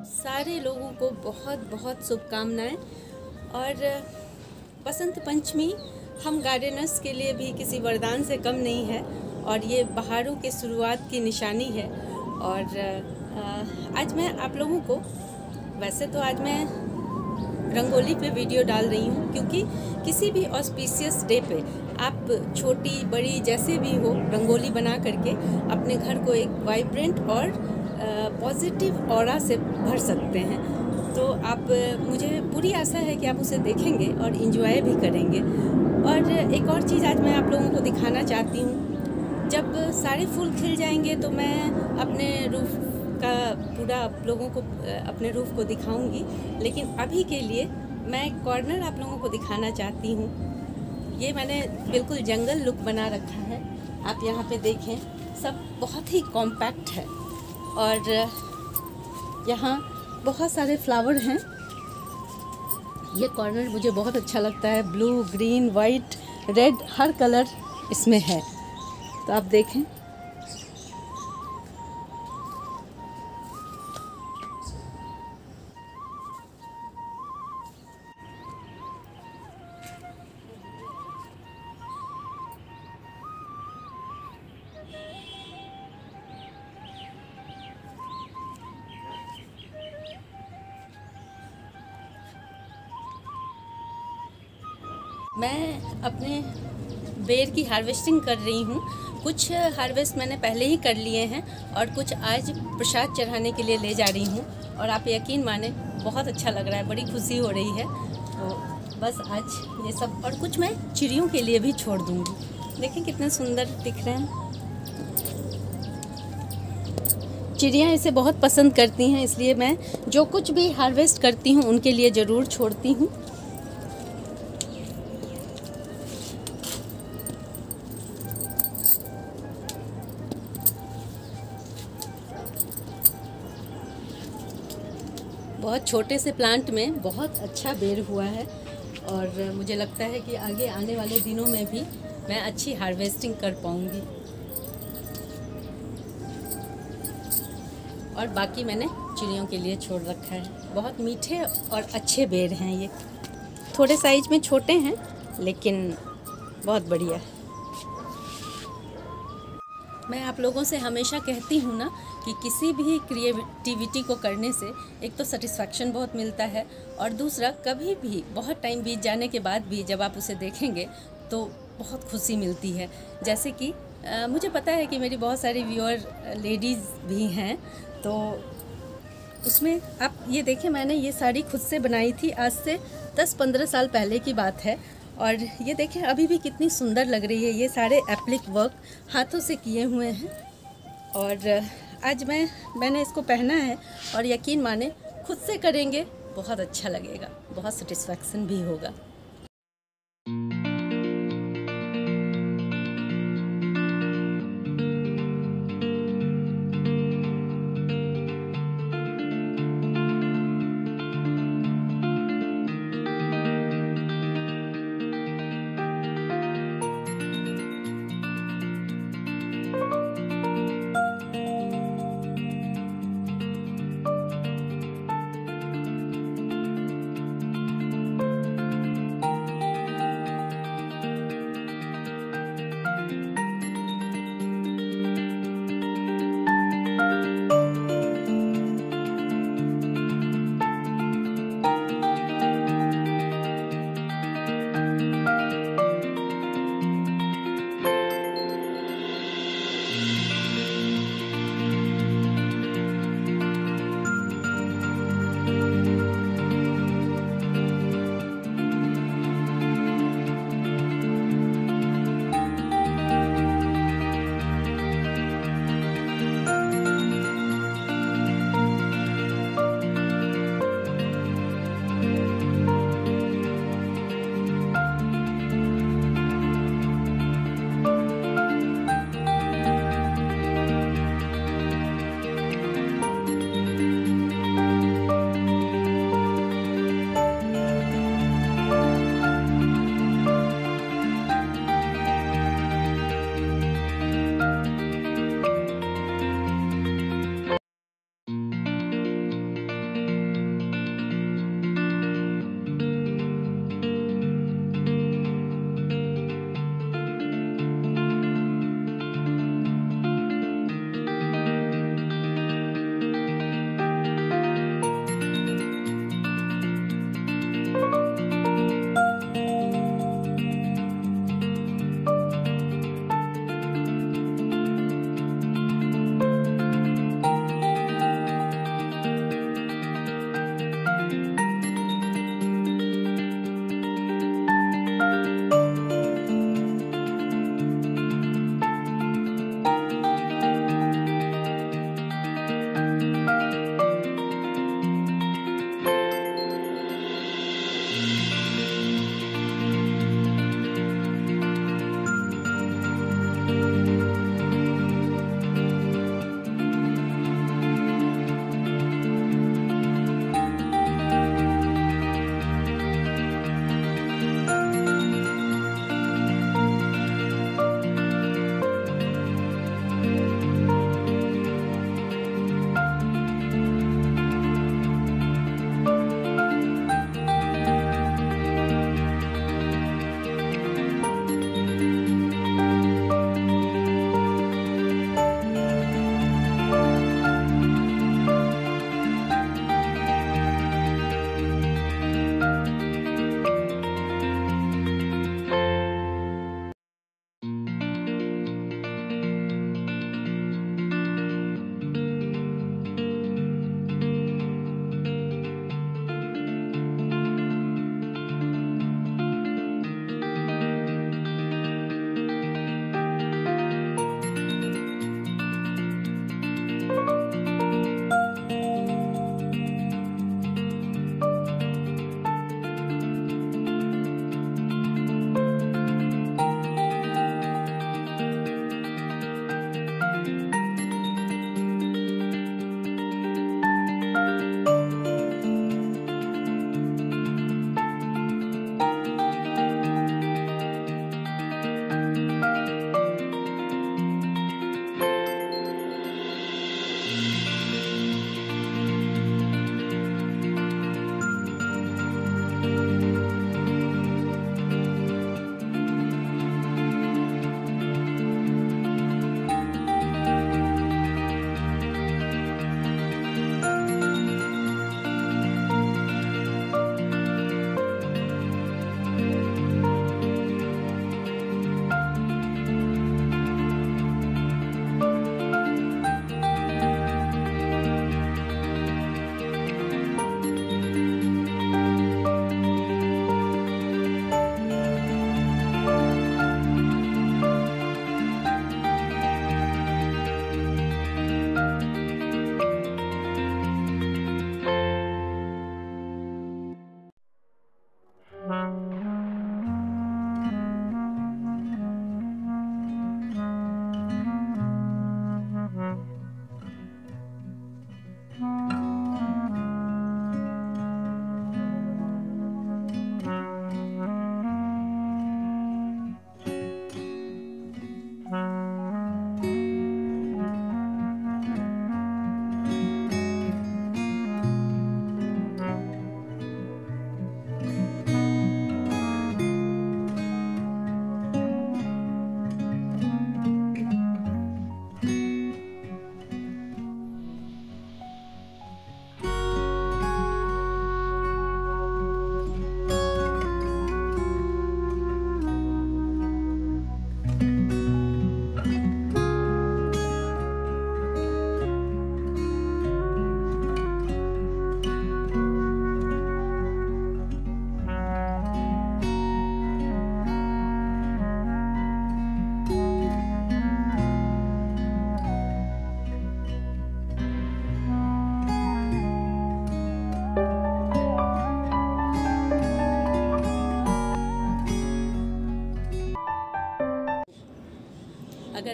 सारे लोगों को बहुत बहुत शुभकामनाएं। और बसंत पंचमी हम गार्डनर्स के लिए भी किसी वरदान से कम नहीं है और ये बहारों के शुरुआत की निशानी है। और आज मैं आप लोगों को, वैसे तो आज मैं रंगोली पे वीडियो डाल रही हूँ, क्योंकि किसी भी ऑस्पिशियस डे पे आप छोटी बड़ी जैसे भी हो रंगोली बना करके अपने घर को एक वाइब्रेंट और पॉजिटिव ऑरा से भर सकते हैं। तो आप, मुझे पूरी आशा है कि आप उसे देखेंगे और इन्जॉय भी करेंगे। और एक और चीज़ आज मैं आप लोगों को दिखाना चाहती हूँ। जब सारे फूल खिल जाएंगे तो मैं अपने रूफ का पूरा आप लोगों को, अपने रूफ को दिखाऊंगी, लेकिन अभी के लिए मैं एक कॉर्नर आप लोगों को दिखाना चाहती हूँ। ये मैंने बिल्कुल जंगल लुक बना रखा है। आप यहाँ पे देखें, सब बहुत ही कॉम्पैक्ट है और यहाँ बहुत सारे फ्लावर हैं। ये कॉर्नर मुझे बहुत अच्छा लगता है। ब्लू, ग्रीन, वाइट, रेड, हर कलर इसमें है। तो आप देखें, मैं अपने बेर की हार्वेस्टिंग कर रही हूँ। कुछ हार्वेस्ट मैंने पहले ही कर लिए हैं और कुछ आज प्रसाद चढ़ाने के लिए ले जा रही हूँ। और आप यकीन माने, बहुत अच्छा लग रहा है, बड़ी खुशी हो रही है। तो बस आज ये सब, और कुछ मैं चिड़ियों के लिए भी छोड़ दूँगी। देखिए कितने सुंदर दिख रहे हैं। चिड़ियाँ इसे बहुत पसंद करती हैं, इसलिए मैं जो कुछ भी हार्वेस्ट करती हूँ उनके लिए ज़रूर छोड़ती हूँ। बहुत छोटे से प्लांट में बहुत अच्छा बेर हुआ है और मुझे लगता है कि आगे आने वाले दिनों में भी मैं अच्छी हार्वेस्टिंग कर पाऊँगी। और बाकी मैंने चिड़ियों के लिए छोड़ रखा है। बहुत मीठे और अच्छे बेर हैं ये। थोड़े साइज में छोटे हैं लेकिन बहुत बढ़िया है। मैं आप लोगों से हमेशा कहती हूँ ना कि किसी भी क्रिएटिविटी को करने से एक तो सेटिस्फैक्शन बहुत मिलता है और दूसरा, कभी भी बहुत टाइम बीत जाने के बाद भी जब आप उसे देखेंगे तो बहुत खुशी मिलती है। जैसे कि मुझे पता है कि मेरी बहुत सारी व्यूअर लेडीज़ भी हैं, तो उसमें आप ये देखें, मैंने ये साड़ी खुद से बनाई थी। आज से 10-15 साल पहले की बात है और ये देखें अभी भी कितनी सुंदर लग रही है। ये सारे एप्लिक वर्क हाथों से किए हुए हैं और आज मैंने इसको पहना है और यकीन माने, खुद से करेंगे बहुत अच्छा लगेगा, बहुत सेटिस्फैक्शन भी होगा।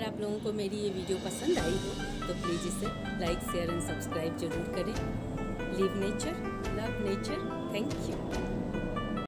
आप लोगों को मेरी ये वीडियो पसंद आई हो तो प्लीज़ इसे लाइक शेयर एंड सब्सक्राइब जरूर करें। Live nature, love nature. Thank you.